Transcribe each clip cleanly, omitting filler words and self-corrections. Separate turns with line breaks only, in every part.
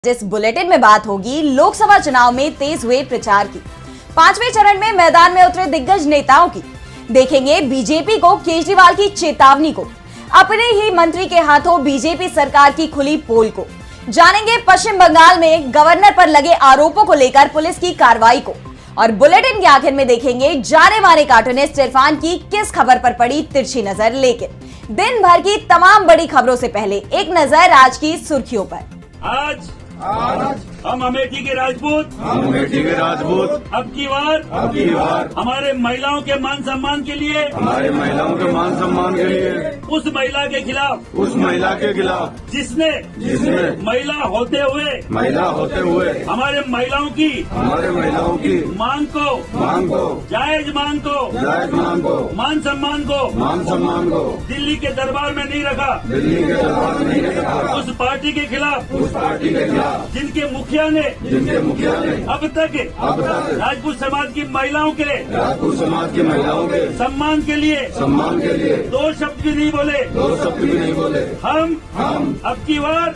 जिस बुलेटिन में बात होगी लोकसभा चुनाव में तेज हुए प्रचार की, 5वें चरण में मैदान में उतरे दिग्गज नेताओं की। देखेंगे बीजेपी को केजरीवाल की चेतावनी को, अपने ही मंत्री के हाथों बीजेपी सरकार की खुली पोल को। जानेंगे पश्चिम बंगाल में गवर्नर पर लगे आरोपों को लेकर पुलिस की कार्रवाई को, और बुलेटिन के आखिर में देखेंगे जाने माने कार्टूनिस्ट इरफान की किस खबर पर पड़ी तिरछी नजर। लेकिन दिन भर की तमाम बड़ी खबरों से पहले एक नजर आज की सुर्खियों पर।
आज हम अमेठी के राजपूत अब की बार हमारे महिलाओं के मान सम्मान के लिए उस महिला के खिलाफ जिसने महिला होते हुए हमारे महिलाओं की मांग को जायज मांग को मान सम्मान को दिल्ली के दरबार में नहीं रखा, उस पार्टी के खिलाफ जिनके मुखिया ने अब तक राजपूत समाज की महिलाओं के सम्मान के लिए दो शब्द भी नहीं बोले। हम अब की बार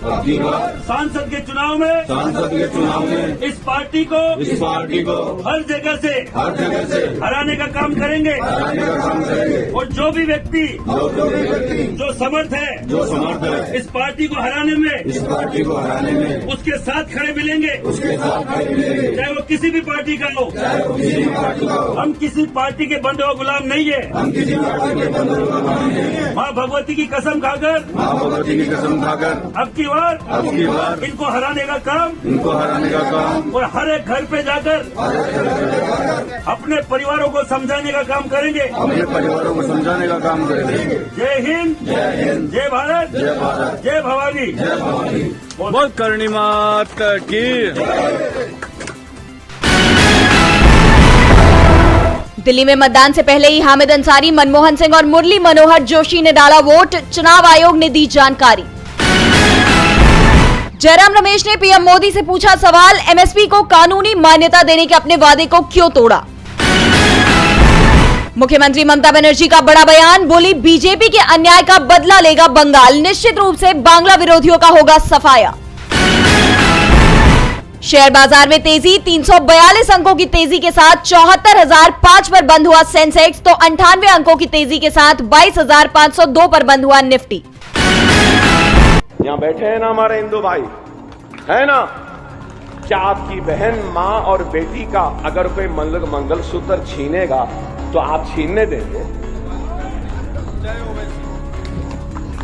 सांसद के चुनाव में इस पार्टी को हर जगह से हराने का काम करेंगे, और जो भी व्यक्ति जो समर्थ है इस पार्टी को हराने में उसके साथ खड़े मिलेंगे, चाहे वो किसी भी पार्टी का हो। हम किसी पार्टी के बंदे और गुलाम नहीं है। माँ भगवती की कसम खाकर अब की बार इनको हराने का काम और हर एक घर पे जाकर अपने परिवारों को समझाने का काम करेंगे। जय हिंद, जय भारत, जय भवानी।
बोल करणी माता की।
दिल्ली में मतदान से पहले ही हामिद अंसारी, मनमोहन सिंह और मुरली मनोहर जोशी ने डाला वोट, चुनाव आयोग ने दी जानकारी। जयराम रमेश ने पीएम मोदी से पूछा सवाल, एमएसपी को कानूनी मान्यता देने के अपने वादे को क्यों तोड़ा। मुख्यमंत्री ममता बनर्जी का बड़ा बयान, बोली बीजेपी के अन्याय का बदला लेगा बंगाल, निश्चित रूप से बांग्ला विरोधियों का होगा सफाया। शेयर बाजार में तेजी, 342 अंकों की तेजी के साथ 74,005 पर बंद हुआ सेंसेक्स, तो 98 अंकों की तेजी के साथ 22,502 पर बंद हुआ निफ्टी।
यहाँ बैठे हैं ना हमारे हिंदू भाई, है ना, क्या आपकी बहन, माँ और बेटी का अगर कोई मंगलसूत्र छीनेगा तो आप छीनने देंगे?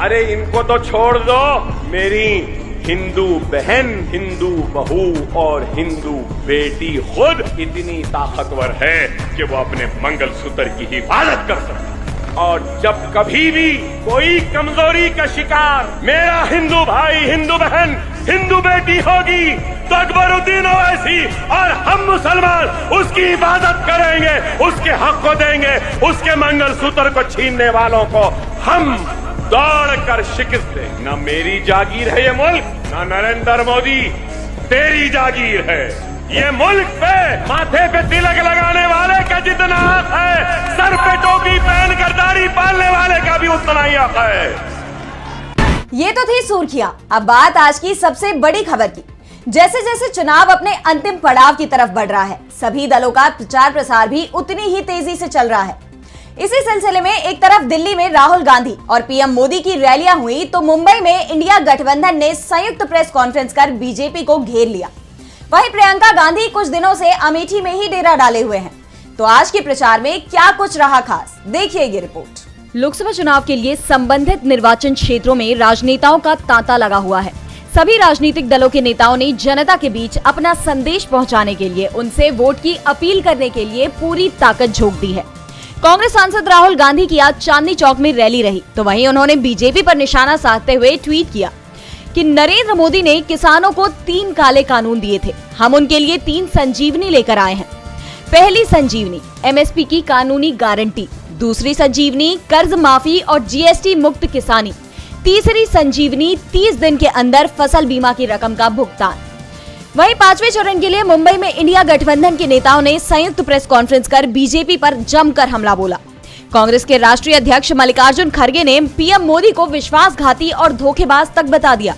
अरे इनको तो छोड़ दो, मेरी हिंदू बहन, हिंदू बहू और हिंदू बेटी खुद इतनी ताकतवर है कि वो अपने मंगलसूत्र की हिफाजत कर सकती है। और जब कभी भी कोई कमजोरी का शिकार मेरा हिंदू भाई, हिंदू बहन, हिंदू बेटी होगी तो अकबरुद्दीन ओवैसी और हम मुसलमान उसकी हिफाजत करेंगे, उसके हक को देंगे, उसके मंगलसूत्र को छीनने वालों को हम दौड़कर शिकस्त देंगे। न मेरी जागीर है ये मुल्क, न नरेंद्र मोदी तेरी जागीर है। ये मुल्क पे माथे पे तिलक लगाने वाले का जितना हक है, सर पे टोपी पहनकर दाढ़ी पालने वाले का भी उतना ही हक है।
ये तो थी सुर्खियां। अब बात आज की सबसे बड़ी खबर की। जैसे जैसे चुनाव अपने अंतिम पड़ाव की तरफ बढ़ रहा है, सभी दलों का प्रचार प्रसार भी उतनी ही तेजी से चल रहा है। इसी सिलसिले में एक तरफ दिल्ली में राहुल गांधी और पीएम मोदी की रैलियां हुई, तो मुंबई में इंडिया गठबंधन ने संयुक्त प्रेस कॉन्फ्रेंस कर बीजेपी को घेर लिया। वहीं प्रियंका गांधी कुछ दिनों से अमेठी में ही डेरा डाले हुए हैं। तो आज के प्रचार में क्या कुछ रहा खास, देखिए ये रिपोर्ट। लोकसभा चुनाव के लिए संबंधित निर्वाचन क्षेत्रों में राजनेताओं का तांता लगा हुआ है। सभी राजनीतिक दलों के नेताओं ने जनता के बीच अपना संदेश पहुंचाने के लिए, उनसे वोट की अपील करने के लिए पूरी ताकत झोंक दी है। कांग्रेस सांसद राहुल गांधी की आज चांदनी चौक में रैली रही, तो वहीं उन्होंने बीजेपी पर निशाना साधते हुए ट्वीट किया कि नरेंद्र मोदी ने किसानों को 3 काले कानून दिए थे, हम उनके लिए 3 संजीवनी लेकर आए हैं। पहली संजीवनी एमएसपी की कानूनी गारंटी, दूसरी संजीवनी कर्ज माफी और जीएसटी मुक्त किसानी, तीसरी संजीवनी 30 दिन के अंदर फसल बीमा की रकम का भुगतान। वहीं 5वें चरण के लिए मुंबई में इंडिया गठबंधन के नेताओं ने संयुक्त प्रेस कॉन्फ्रेंस कर बीजेपी पर जमकर हमला बोला। कांग्रेस के राष्ट्रीय अध्यक्ष मल्लिकार्जुन खड़गे ने पीएम मोदी को विश्वासघाती और धोखेबाज तक बता दिया।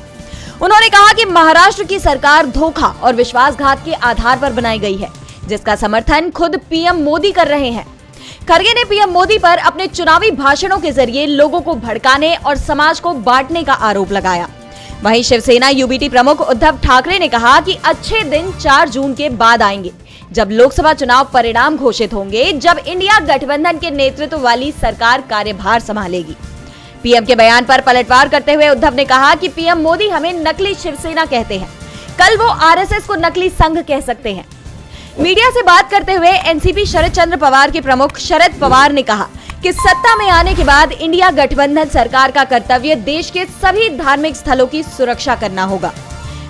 उन्होंने कहा कि महाराष्ट्र की सरकार धोखा और विश्वासघात के आधार पर बनाई गई है, जिसका समर्थन खुद पीएम मोदी कर रहे हैं। खड़गे ने पीएम मोदी पर अपने चुनावी भाषणों के जरिए लोगों को भड़काने और समाज को बांटने का आरोप लगाया। वहीं शिवसेना यूबीटी प्रमुख उद्धव ठाकरे ने कहा कि अच्छे दिन 4 जून के बाद आएंगे, जब लोकसभा चुनाव परिणाम घोषित होंगे, जब इंडिया गठबंधन के नेतृत्व वाली सरकार कार्यभार संभालेगी। पीएम के बयान पर पलटवार करते हुए उद्धव ने कहा कि पीएम मोदी हमें नकली शिवसेना कहते हैं, कल वो आरएसएस को नकली संघ कह सकते हैं। मीडिया से बात करते हुए एनसीपी शरद चंद्र पवार के प्रमुख शरद पवार ने कहा कि सत्ता में आने के बाद इंडिया गठबंधन सरकार का कर्तव्य देश के सभी धार्मिक स्थलों की सुरक्षा करना होगा।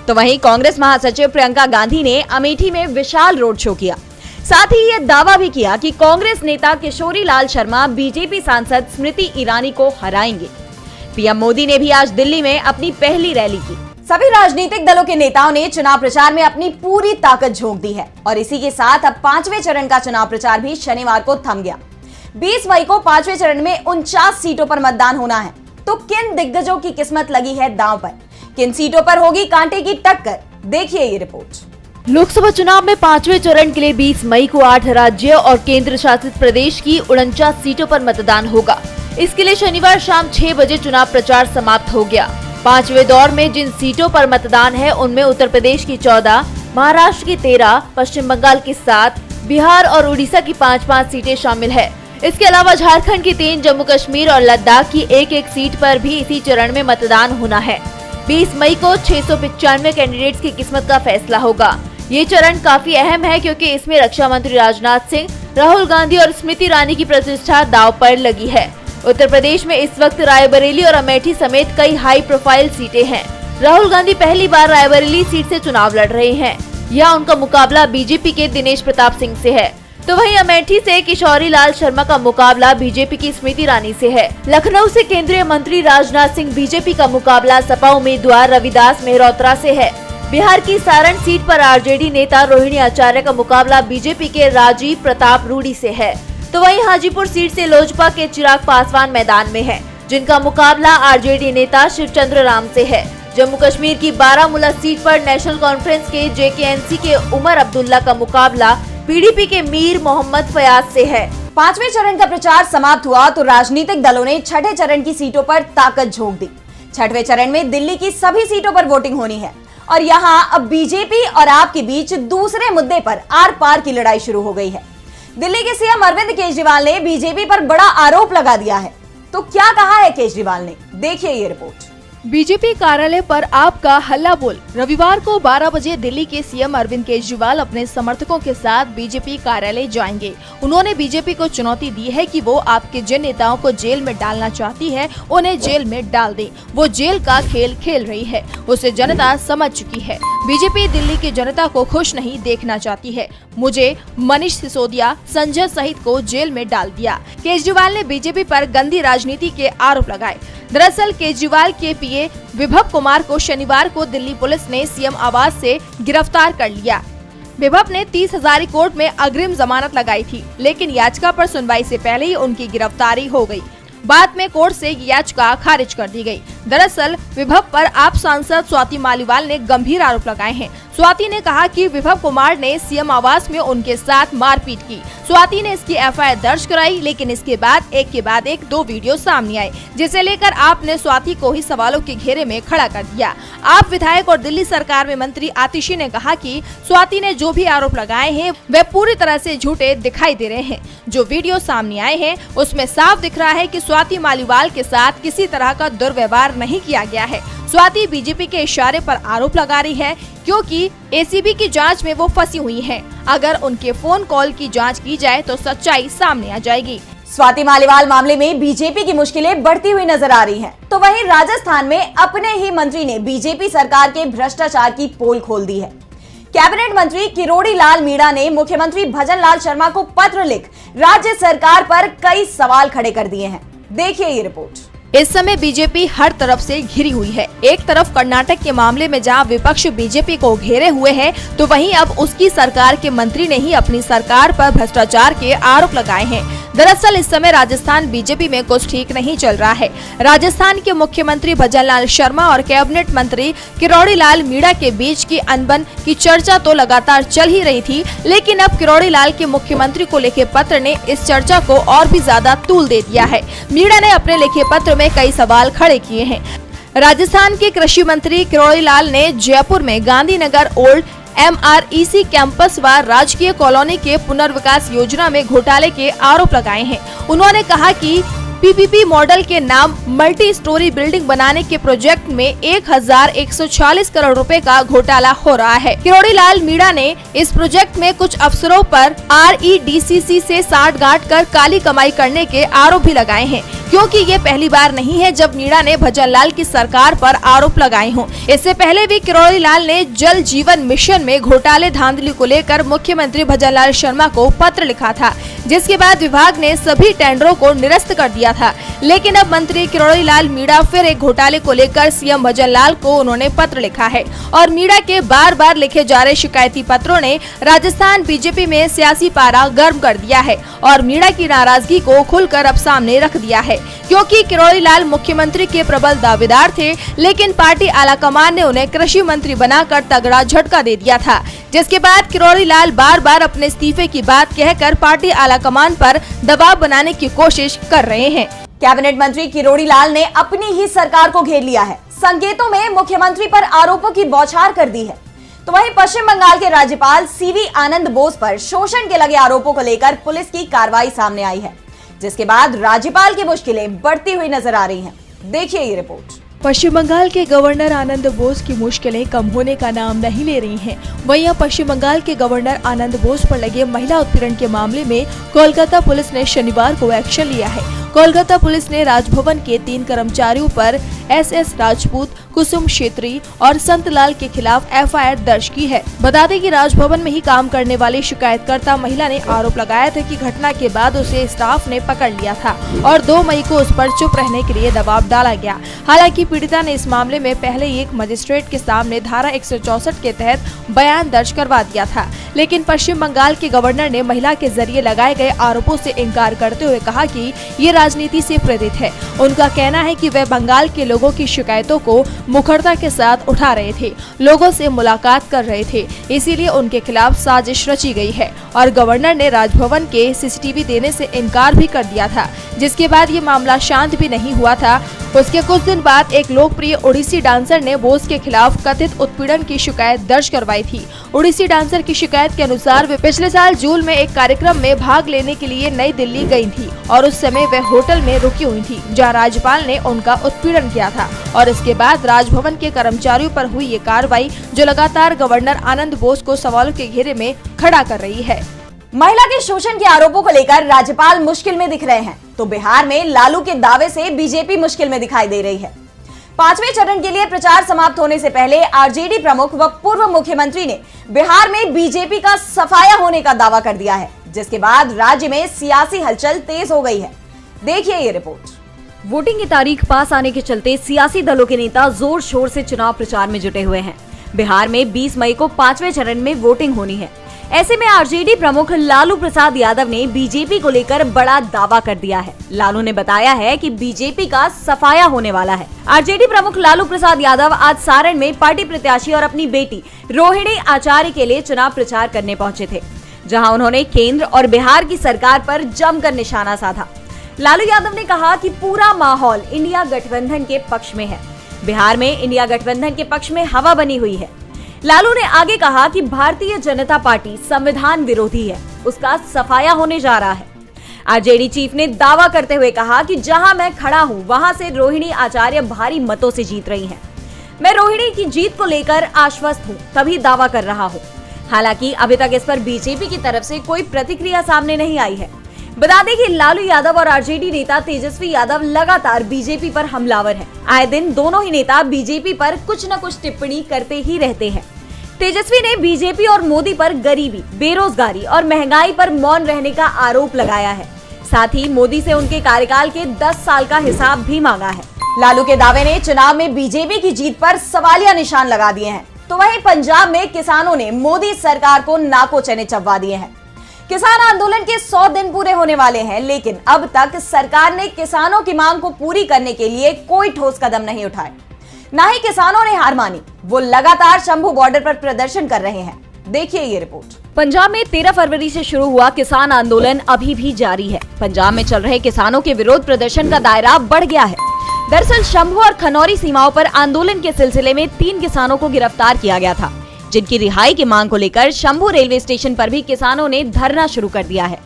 तो वहीं कांग्रेस महासचिव प्रियंका गांधी ने अमेठी में विशाल रोड शो किया। साथ ही ये दावा भी किया कि कांग्रेस नेता किशोरी लाल शर्मा बीजेपी सांसद स्मृति ईरानी को हराएंगे। पीएम मोदी ने भी आज दिल्ली में अपनी पहली रैली की। सभी राजनीतिक दलों के नेताओं ने चुनाव प्रचार में अपनी पूरी ताकत झोंक दी है और इसी के साथ अब 5वें चरण का चुनाव प्रचार भी शनिवार को थम गया। 20 मई को 5वें चरण में 49 सीटों पर मतदान होना है। तो किन दिग्गजों की किस्मत लगी है दांव पर, किन सीटों पर होगी कांटे की टक्कर, देखिए ये रिपोर्ट।
लोकसभा चुनाव में 5वें चरण के लिए 20 मई को 8 राज्य और केंद्र शासित प्रदेश की 49 सीटों पर मतदान होगा। इसके लिए शनिवार शाम 6 बजे चुनाव प्रचार समाप्त हो गया। 5वें दौर में जिन सीटों पर मतदान है उनमें उत्तर प्रदेश की 14, महाराष्ट्र की 13, पश्चिम बंगाल की 7, बिहार और उड़ीसा की 5-5 सीटें शामिल है। इसके अलावा झारखंड की 3, जम्मू कश्मीर और लद्दाख की 1-1 सीट पर भी इसी चरण में मतदान होना है। 20 मई को 695 कैंडिडेट्स की किस्मत का फैसला होगा। ये चरण काफी अहम है क्योंकि इसमें रक्षा मंत्री राजनाथ सिंह, राहुल गांधी और स्मृति ईरानी की प्रतिष्ठा दांव पर लगी है। उत्तर प्रदेश में इस वक्त रायबरेली और अमेठी समेत कई हाई प्रोफाइल सीटें हैं। राहुल गांधी पहली बार रायबरेली सीट से चुनाव लड़ रहे हैं। यहाँ उनका मुकाबला बीजेपी के दिनेश प्रताप सिंह से है। तो वहीं अमेठी से किशोरी लाल शर्मा का मुकाबला बीजेपी की स्मृति ईरानी से है। लखनऊ से केंद्रीय मंत्री राजनाथ सिंह, बीजेपी का मुकाबला सपा उम्मीदवार रविदास मेहरोत्रा से है। बिहार की सारण सीट पर आरजेडी नेता रोहिणी आचार्य का मुकाबला बीजेपी के राजीव प्रताप रूडी से है। तो वहीं हाजीपुर सीट से लोजपा के चिराग पासवान मैदान में है, जिनका मुकाबला आरजेडी नेता शिवचंद्र राम से है। जम्मू कश्मीर की बारामूला सीट पर नेशनल कॉन्फ्रेंस के जेकेएनसी के उमर अब्दुल्ला का मुकाबला पीडीपी के मीर मोहम्मद फयाज से है।
5वें चरण का प्रचार समाप्त हुआ तो राजनीतिक दलों ने 6ठे चरण की सीटों पर ताकत झोंक दी। 6वें चरण में दिल्ली की सभी सीटों पर वोटिंग होनी है और यहाँ अब बीजेपी और आप के बीच दूसरे मुद्दे पर आर पार की लड़ाई शुरू हो गई है। दिल्ली के सीएम अरविंद केजरीवाल ने बीजेपी पर बड़ा आरोप लगा दिया है। तो क्या कहा है केजरीवाल ने, देखिए ये रिपोर्ट।
बीजेपी कार्यालय पर आपका हल्ला बोल। रविवार को 12 बजे दिल्ली के सीएम अरविंद केजरीवाल अपने समर्थकों के साथ बीजेपी कार्यालय जाएंगे। उन्होंने बीजेपी को चुनौती दी है कि वो आपके जिन नेताओं को जेल में डालना चाहती है उन्हें जेल में डाल दे। वो जेल का खेल खेल रही है, उसे जनता समझ चुकी है। बीजेपी दिल्ली की जनता को खुश नहीं देखना चाहती है। मुझे मनीष सिसोदिया, संजय सहित को जेल में डाल दिया। केजरीवाल ने बीजेपी पर गंदी राजनीति के आरोप लगाए। दरअसल केजरीवाल के पीए विभव कुमार को शनिवार को दिल्ली पुलिस ने सीएम आवास से गिरफ्तार कर लिया। विभव ने 30 हजारी कोर्ट में अग्रिम जमानत लगाई थी, लेकिन याचिका पर सुनवाई से पहले ही उनकी गिरफ्तारी हो गई। बाद में कोर्ट से याचिका खारिज कर दी गई। दरअसल विभव पर आप सांसद स्वाति मालीवाल ने गंभीर आरोप लगाए हैं। स्वाति ने कहा कि विभव कुमार ने सीएम आवास में उनके साथ मारपीट की। स्वाति ने इसकी एफआईआर दर्ज कराई, लेकिन इसके बाद एक के बाद एक 2 वीडियो सामने आए, जिसे लेकर आपने स्वाति को ही सवालों के घेरे में खड़ा कर दिया। आप विधायक और दिल्ली सरकार में मंत्री आतिशी ने कहा कि स्वाति ने जो भी आरोप लगाए हैं वे पूरी तरह से झूठे दिखाई दे रहे हैं। जो वीडियो सामने आए हैं उसमें साफ दिख रहा है कि स्वाति मालीवाल के साथ किसी तरह का दुर्व्यवहार नहीं किया गया है। स्वाति बीजेपी के इशारे पर आरोप लगा रही है क्योंकि एसीबी की जांच में वो फंसी हुई हैं। अगर उनके फोन कॉल की जांच की जाए तो सच्चाई सामने आ जाएगी।
स्वाति मालीवाल मामले में बीजेपी की मुश्किलें बढ़ती हुई नजर आ रही हैं। तो वहीं राजस्थान में अपने ही मंत्री ने बीजेपी सरकार के भ्रष्टाचार की पोल खोल दी है। कैबिनेट मंत्री किरोड़ी लाल मीणा ने मुख्यमंत्री भजन लाल शर्मा को पत्र लिख राज्य सरकार पर कई सवाल खड़े कर दिए हैं। देखिए ये रिपोर्ट।
इस समय बीजेपी हर तरफ से घिरी हुई है। एक तरफ कर्नाटक के मामले में जहां विपक्ष बीजेपी को घेरे हुए है, तो वहीं अब उसकी सरकार के मंत्री ने ही अपनी सरकार पर भ्रष्टाचार के आरोप लगाए हैं। दरअसल इस समय राजस्थान बीजेपी में कुछ ठीक नहीं चल रहा है। राजस्थान के मुख्यमंत्री भजनलाल शर्मा और कैबिनेट मंत्री किरोड़ी लाल मीणा के बीच की अनबन की चर्चा तो लगातार चल ही रही थी, लेकिन अब किरोड़ी लाल के मुख्यमंत्री को लिखे पत्र ने इस चर्चा को और भी ज्यादा तूल दे दिया है। मीणा ने अपने लिखे पत्र में कई सवाल खड़े किए हैं। राजस्थान के कृषि मंत्री किरोड़ी लाल ने जयपुर में गांधीनगर ओल्ड MREC कैंपस व राजकीय कॉलोनी के पुनर्विकास योजना में घोटाले के आरोप लगाए हैं। उन्होंने कहा कि PPP मॉडल के नाम मल्टी स्टोरी बिल्डिंग बनाने के प्रोजेक्ट में 1140 करोड़ रुपए का घोटाला हो रहा है। किरोड़ी लाल मीणा ने इस प्रोजेक्ट में कुछ अफसरों पर REDCC से साठगांठ कर काली कमाई करने के आरोप भी लगाए हैं, क्योंकि ये पहली बार नहीं है जब मीणा ने भजनलाल की सरकार पर आरोप लगाए हों। इससे पहले भी किरोड़ी लाल ने जल जीवन मिशन में घोटाले धांधली को लेकर मुख्यमंत्री भजनलाल शर्मा को पत्र लिखा था, जिसके बाद विभाग ने सभी टेंडरों को निरस्त कर दिया था। लेकिन अब मंत्री किरोड़ी लाल मीणा फिर एक घोटाले को लेकर सीएम भजनलाल को उन्होंने पत्र लिखा है और मीणा के बार बार लिखे जा रहे शिकायती पत्रों ने राजस्थान बीजेपी में सियासी पारा गर्म कर दिया है और मीणा की नाराजगी को खुलकर अब सामने रख दिया है, क्योंकि किरोड़ी लाल मुख्यमंत्री के प्रबल दावेदार थे, लेकिन पार्टी आलाकमान ने उन्हें कृषि मंत्री बनाकर तगड़ा झटका दे दिया था, जिसके बाद किरोड़ी लाल बार बार अपने इस्तीफे की बात कहकर पार्टी आलाकमान पर दबाव बनाने की कोशिश कर रहे हैं।
कैबिनेट मंत्री किरोड़ी लाल ने अपनी ही सरकार को घेर लिया है। संकेतों में मुख्यमंत्री पर आरोपों की बौछार कर दी है। तो वहीं पश्चिम बंगाल के राज्यपाल CV आनंद बोस पर शोषण के लगे आरोपों को लेकर पुलिस की कार्रवाई सामने आई है, जिसके बाद राज्यपाल की मुश्किलें बढ़ती हुई नजर आ रही हैं। देखिए ये रिपोर्ट।
पश्चिम बंगाल के गवर्नर आनंद बोस की मुश्किलें कम होने का नाम नहीं ले रही हैं। वहीं पश्चिम बंगाल के गवर्नर आनंद बोस पर लगे महिला उत्पीड़न के मामले में कोलकाता पुलिस ने शनिवार को एक्शन लिया है। कोलकाता पुलिस ने राजभवन के 3 कर्मचारियों पर SS राजपूत, कुसुम क्षेत्री और संतलाल के खिलाफ FIR दर्ज की है। बता दें कि राजभवन में ही काम करने वाली शिकायतकर्ता महिला ने आरोप लगाया था कि घटना के बाद उसे स्टाफ ने पकड़ लिया था और 2 मई को उस पर चुप रहने के लिए दबाव डाला गया। हालांकि पीड़िता ने इस मामले में पहले ही एक मजिस्ट्रेट के सामने धारा 164 के तहत बयान दर्ज करवा दिया था, लेकिन पश्चिम बंगाल के गवर्नर ने महिला के जरिए लगाए गए आरोपों से इनकार करते हुए कहा कि ये राजनीति से प्रेरित है। उनका कहना है कि वे बंगाल के लोगों की शिकायतों को मुखरता के साथ उठा रहे थे, लोगों से मुलाकात कर रहे थे, इसीलिए उनके खिलाफ साजिश रची गई है और गवर्नर ने राजभवन के CCTV देने से इनकार भी कर दिया था, जिसके बाद ये मामला शांत भी नहीं हुआ था। उसके कुछ दिन बाद एक लोकप्रिय ओडिसी डांसर ने बोस के खिलाफ कथित उत्पीड़न की शिकायत दर्ज करवाई थी। ओडिसी डांसर की शिकायत के अनुसार वे पिछले साल जून में एक कार्यक्रम में भाग लेने के लिए नई दिल्ली गई थी और उस समय वे होटल में रुकी हुई थी, जहां राज्यपाल ने उनका उत्पीड़न किया था और इसके बाद राजभवन के कर्मचारियों पर हुई ये कार्रवाई, जो लगातार गवर्नर आनंद बोस को सवालों के घेरे में खड़ा कर रही है।
महिला के शोषण के आरोपों को लेकर राज्यपाल मुश्किल में दिख रहे हैं, तो बिहार में लालू के दावे से बीजेपी मुश्किल में दिखाई दे रही है। 5वें चरण के लिए प्रचार समाप्त होने से पहले आरजेडी प्रमुख व पूर्व मुख्यमंत्री ने बिहार में बीजेपी का सफाया होने का दावा कर दिया है, जिसके बाद राज्य में सियासी हलचल तेज हो गई है। देखिए ये रिपोर्ट।
वोटिंग की तारीख पास आने के चलते सियासी दलों के नेता जोर शोर से चुनाव प्रचार में जुटे हुए हैं। बिहार में 20 मई को 5वें चरण में वोटिंग होनी है। ऐसे में आरजेडी प्रमुख लालू प्रसाद यादव ने बीजेपी को लेकर बड़ा दावा कर दिया है। लालू ने बताया है कि बीजेपी का सफाया होने वाला है। आरजेडी प्रमुख लालू प्रसाद यादव आज सारण में पार्टी प्रत्याशी और अपनी बेटी रोहिणी आचार्य के लिए चुनाव प्रचार करने पहुंचे थे, जहां उन्होंने केंद्र और बिहार की सरकार पर जमकर निशाना साधा। लालू यादव ने कहा कि पूरा माहौल इंडिया गठबंधन के पक्ष में है। बिहार में इंडिया गठबंधन के पक्ष में हवा बनी हुई है। लालू ने आगे कहा कि भारतीय जनता पार्टी संविधान विरोधी है, उसका सफाया होने जा रहा है। आरजेडी चीफ ने दावा करते हुए कहा कि जहां मैं खड़ा हूं वहां से रोहिणी आचार्य भारी मतों से जीत रही हैं। मैं रोहिणी की जीत को लेकर आश्वस्त हूं, तभी दावा कर रहा हूं। हालांकि अभी तक इस पर बीजेपी की तरफ से कोई प्रतिक्रिया सामने नहीं आई है। बता दें कि लालू यादव और आरजेडी नेता तेजस्वी यादव लगातार बीजेपी पर हमलावर हैं। आए दिन दोनों ही नेता बीजेपी पर कुछ न कुछ टिप्पणी करते ही रहते हैं। तेजस्वी ने बीजेपी और मोदी पर गरीबी, बेरोजगारी और महंगाई पर मौन रहने का आरोप लगाया है। साथ ही मोदी से उनके कार्यकाल के 10 साल का हिसाब भी मांगा है। लालू के दावे ने चुनाव में बीजेपी की जीत पर सवालिया निशान लगा दिए हैं। तो वहीं पंजाब में किसानों ने मोदी सरकार को नाको चने चबवा दिए हैं।
किसान आंदोलन के 100 दिन पूरे होने वाले हैं, लेकिन अब तक सरकार ने किसानों की मांग को पूरी करने के लिए कोई ठोस कदम नहीं उठाए। ना ही किसानों ने हार मानी, वो लगातार शंभू बॉर्डर पर प्रदर्शन कर रहे हैं। देखिए ये रिपोर्ट।
पंजाब में 13 फरवरी से शुरू हुआ किसान आंदोलन अभी भी जारी है। पंजाब में चल रहे किसानों के विरोध प्रदर्शन का दायरा बढ़ गया है। दरअसल शंभू और खनौरी सीमाओं पर आंदोलन के सिलसिले में 3 किसानों को गिरफ्तार किया गया था, जिनकी रिहाई की मांग को लेकर शंभू रेलवे स्टेशन पर भी किसानों ने धरना शुरू कर दिया है।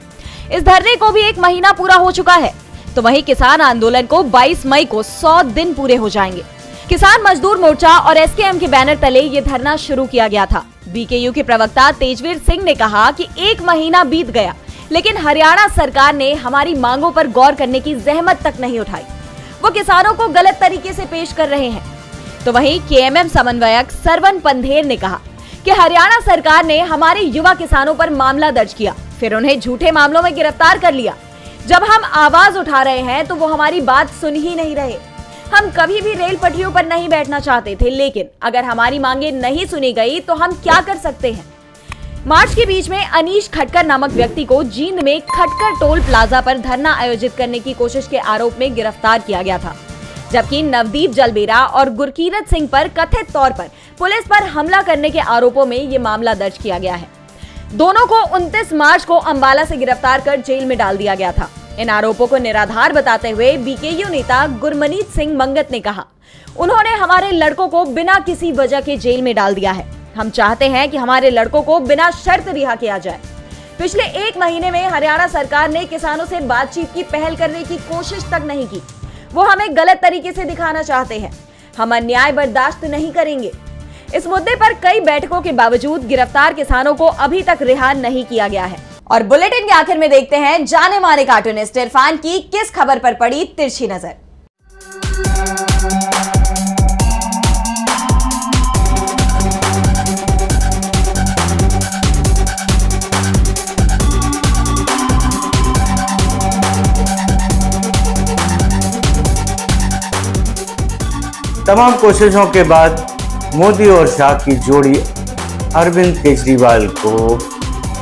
इस धरने को भी 1 महीना पूरा हो चुका है, तो वहीं किसान आंदोलन को 22 मई को 100 दिन पूरे हो जाएंगे। किसान मजदूर मोर्चा और एसकेएम के बैनर तले ये धरना शुरू किया गया था। बीकेयू के प्रवक्ता तेजवीर सिंह ने कहा कि 1 महीना बीत गया, लेकिन हरियाणा सरकार ने हमारी मांगों पर गौर करने की जहमत तक नहीं उठाई। वो किसानों को गलत तरीके से पेश कर रहे हैं। तो वहीं केएमएम समन्वयक सरवन पंधेर ने कहा कि हरियाणा सरकार ने हमारे युवा किसानों पर मामला दर्ज किया, फिर उन्हें झूठे मामलों में गिरफ्तार कर लिया। जब हम आवाज उठा रहे हैं तो वो हमारी बात सुन ही नहीं रहे। हम कभी भी रेल पटरियों पर नहीं बैठना चाहते थे, लेकिन अगर हमारी मांगे नहीं सुनी गई तो हम क्या कर सकते हैं। मार्च के बीच में अनीश खटकर नामक व्यक्ति को जींद में खटकर टोल प्लाजा पर धरना आयोजित करने की कोशिश के आरोप में गिरफ्तार किया गया था, जबकि नवदीप जलबेरा और गुरकीरत सिंह पर कथित तौर पर पुलिस पर हमला करने के आरोपों में ये मामला दर्ज किया गया है। दोनों को 29 मार्च को अंबाला से गिरफ्तार कर जेल में डाल दिया गया था। इन आरोपों को निराधार बताते हुए बीकेयू नेता गुरमनीत सिंह मंगत ने कहा, उन्होंने हमारे लड़कों को बिना किसी वजह के जेल में डाल दिया है। हम चाहते हैं कि हमारे लड़कों को बिना शर्त रिहा किया जाए। पिछले 1 महीने में हरियाणा सरकार ने किसानों से बातचीत की पहल करने की कोशिश तक नहीं की। वो हमें गलत तरीके से दिखाना चाहते हैं। हम अन्याय बर्दाश्त नहीं करेंगे। इस मुद्दे पर कई बैठकों के बावजूद गिरफ्तार किसानों को अभी तक रिहा नहीं किया गया है।
और बुलेटिन के आखिर में देखते हैं जाने माने कार्टूनिस्ट इरफान की किस खबर पर पड़ी तिरछी नजर।
तमाम कोशिशों के बाद मोदी और शाह की जोड़ी अरविंद केजरीवाल को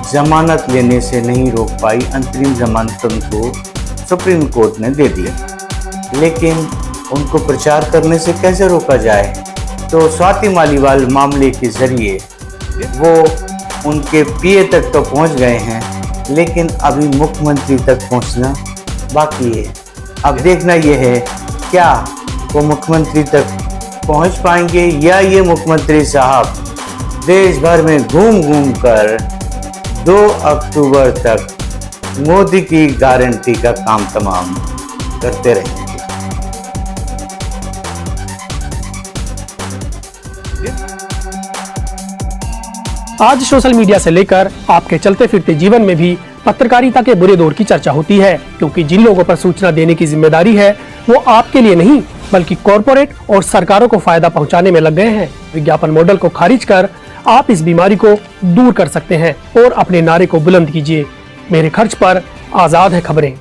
जमानत लेने से नहीं रोक पाई। अंतरिम जमानत उनको सुप्रीम कोर्ट ने दे दिया, लेकिन उनको प्रचार करने से कैसे रोका जाए? तो स्वाति मालीवाल मामले के जरिए वो उनके पीए तक तो पहुंच गए हैं, लेकिन अभी मुख्यमंत्री तक पहुंचना बाकी है। अब देखना यह है क्या वो मुख्यमंत्री तक पहुंच पाएंगे या ये मुख्यमंत्री साहब देश भर में घूम घूम कर 2 अक्टूबर तक मोदी की गारंटी का काम तमाम करते रहेंगे।
आज सोशल मीडिया से लेकर आपके चलते फिरते जीवन में भी पत्रकारिता के बुरे दौर की चर्चा होती है, क्योंकि जिन लोगों पर सूचना देने की जिम्मेदारी है वो आपके लिए नहीं बल्कि कॉरपोरेट और सरकारों को फायदा पहुंचाने में लग गए हैं। विज्ञापन मॉडल को खारिज कर आप इस बीमारी को दूर कर सकते हैं और अपने नारे को बुलंद कीजिए। मेरे खर्च पर आजाद है खबरें।